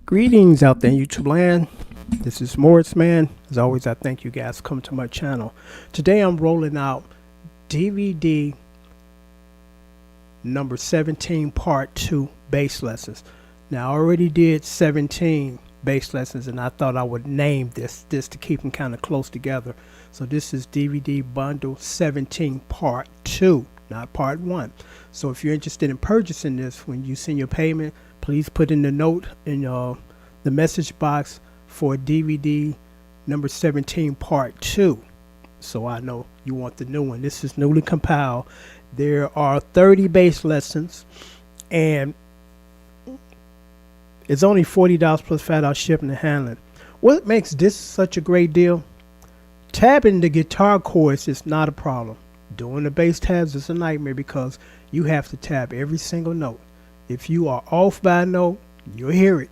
Greetings out there in YouTube land. This is Morris Man. As always, I thank you guys for coming to my channel. Today I'm rolling out DVD number 17 part 2 bass lessons. Now I already did 17 bass lessons and I thought I would name this to keep them kind of close together. So this is DVD bundle 17 part 2, not part 1. So if you're interested in purchasing this, when you send your payment, please put in the note in the message box for DVD number 17 part 2, so I know you want the new one. This is newly compiled. There are 30 bass lessons and it's only $40 plus $5 shipping and handling. What makes this such a great deal? Tabbing the guitar chords is not a problem. Doing the bass tabs is a nightmare because you have to tab every single note. If you are off by a note, you'll hear it,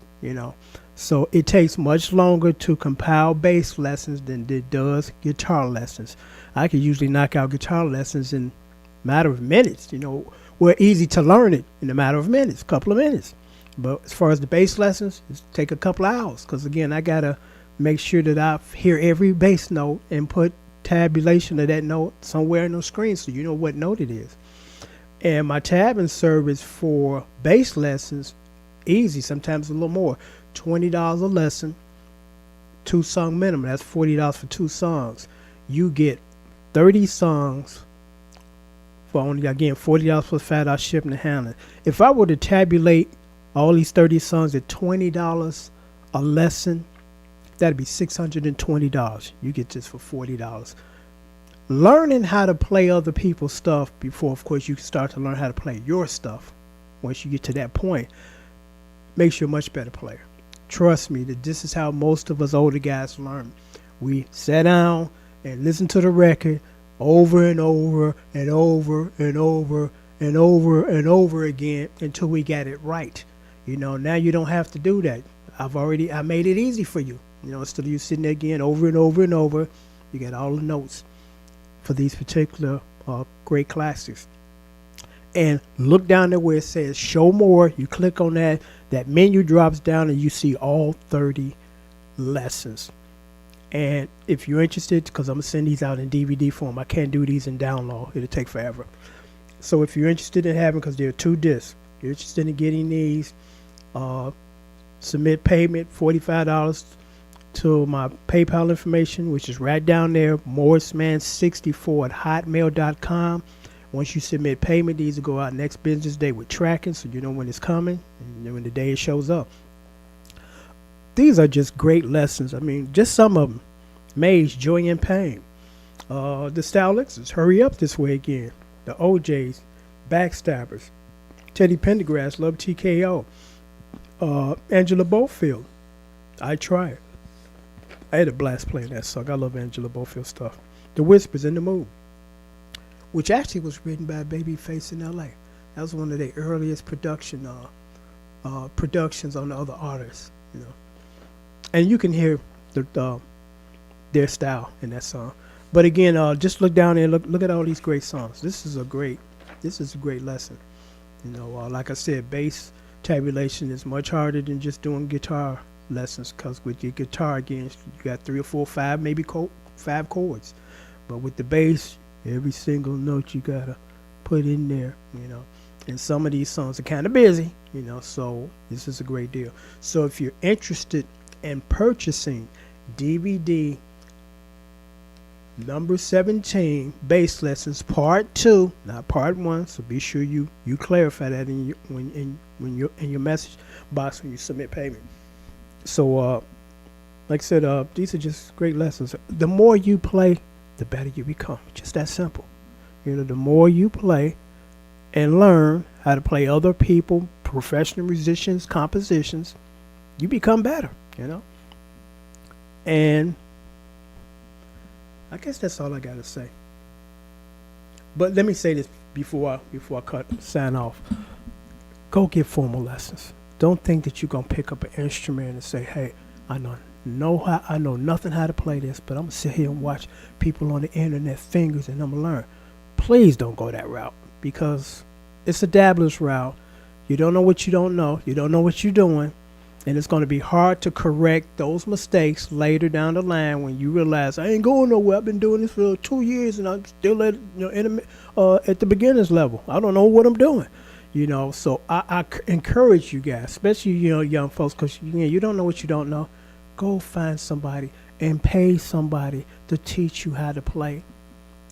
So it takes much longer to compile bass lessons than it does guitar lessons. I could usually knock out guitar lessons in a matter of minutes. We're easy to learn it in a matter of minutes, couple of minutes. But as far as the bass lessons, it take a couple of hours because, again, I got to make sure that I hear every bass note and put tabulation of that note somewhere on the screen so you know what note it is. And my tabbing service for bass lessons, easy, sometimes a little more. $20 a lesson, 2 song minimum. That's $40 for 2 songs. You get 30 songs for only, again, $40 plus $5 shipping and handling. If I were to tabulate all these 30 songs at $20 a lesson, that'd be $620. You get this for $40. Learning how to play other people's stuff before, of course, you start to learn how to play your stuff. Once you get to that point, makes you a much better player. Trust me that this is how most of us older guys learn. We sat down and listened to the record over and over and over and over and over and over again until we got it right. Now you don't have to do that. I made it easy for you. Instead of you sitting there again over and over and over, you got all the notes for these particular great classics. And look down there where it says show more. You click on that. That menu drops down and you see all 30 lessons. And if you're interested, because I'm going to send these out in DVD form, I can't do these in download. It'll take forever. So if you're interested in having, because there are 2 discs, you're interested in getting these, submit payment, $45 to my PayPal information, which is right down there, morrisman64@hotmail.com. Once you submit payment, these will go out next business day with tracking, so you know when it's coming and when the day it shows up. These are just great lessons. I mean, just some of them. Maze, Joy and Pain. The Stylistics, Hurry Up This Way Again. The Ojays, Backstabbers. Teddy Pendergrass, Love T.K.O. Angela Bofield, I Try. I had a blast playing that song. I love Angela Bofield stuff. The Whispers, In the Mood, which actually was written by Babyface in L.A. That was one of their earliest productions on the other artists, And you can hear their style in that song. But again, just look down there, look at all these great songs. This is a great lesson. Like I said, bass tabulation is much harder than just doing guitar lessons, because with your guitar, again, you got 3 or 4, 5, maybe 5 chords. But with the bass, every single note you gotta put in there, And some of these songs are kind of busy, so this is a great deal. So if you're interested in purchasing DVD number 17 bass lessons part 2, not part 1, so be sure you clarify that in your message box when you submit payment. So like I said, these are just great lessons. The more you play, the better you become. Just that simple. The more you play and learn how to play other people, professional musicians, compositions, you become better, And I guess that's all I got to say. But let me say this before I sign off. Go get formal lessons. Don't think that you're going to pick up an instrument and say, hey, I know nothing how to play this, but I'm going to sit here and watch people on the internet fingers and I'm going to learn. Please don't go that route, because it's a dabbler's route. You don't know what you don't know. You don't know what you're doing. And it's going to be hard to correct those mistakes later down the line when you realize I ain't going nowhere. I've been doing this for 2 years and I'm still at at the beginner's level. I don't know what I'm doing. So I encourage you guys, especially young folks, because you don't know what you don't know. Go find somebody and pay somebody to teach you how to play.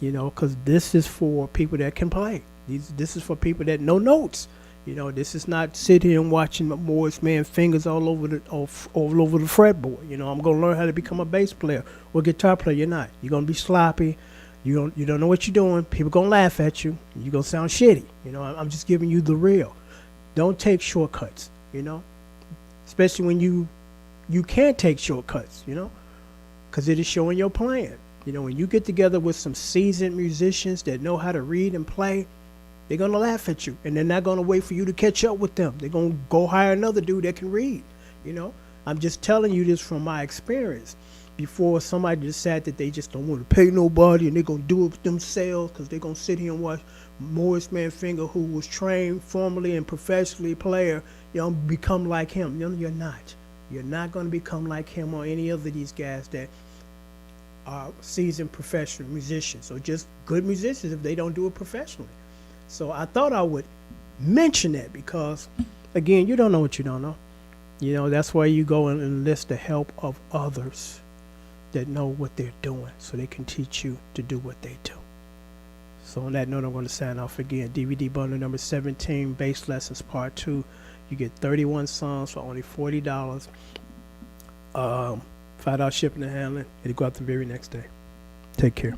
Because this is for people that can play. This is for people that know notes. This is not sit here and watching Morris man fingers all over the fretboard. I'm gonna learn how to become a bass player or guitar player. You're not. You're gonna be sloppy. You don't know what you're doing. People gonna laugh at you. You're gonna sound shitty. I'm just giving you the real. Don't take shortcuts. Especially when you can't take shortcuts. Because it is showing your plan. When you get together with some seasoned musicians that know how to read and play, they're going to laugh at you, and they're not going to wait for you to catch up with them. They're going to go hire another dude that can read. I'm just telling you this from my experience. Before somebody decide that they just don't want to pay nobody and they're going to do it themselves because they're going to sit here and watch Morris Manfinger, who was trained formally and professionally player, become like him. You're not. You're not going to become like him or any other of these guys that are seasoned professional musicians or just good musicians if they don't do it professionally. So I thought I would mention that because, again, you don't know what you don't know. That's why you go and enlist the help of others that know what they're doing so they can teach you to do what they do. So on that note, I'm going to sign off again. DVD bundle number 17, Bass Lessons Part 2. You get 31 songs for only $40. $5 shipping and handling. It'll go out the very next day. Take care.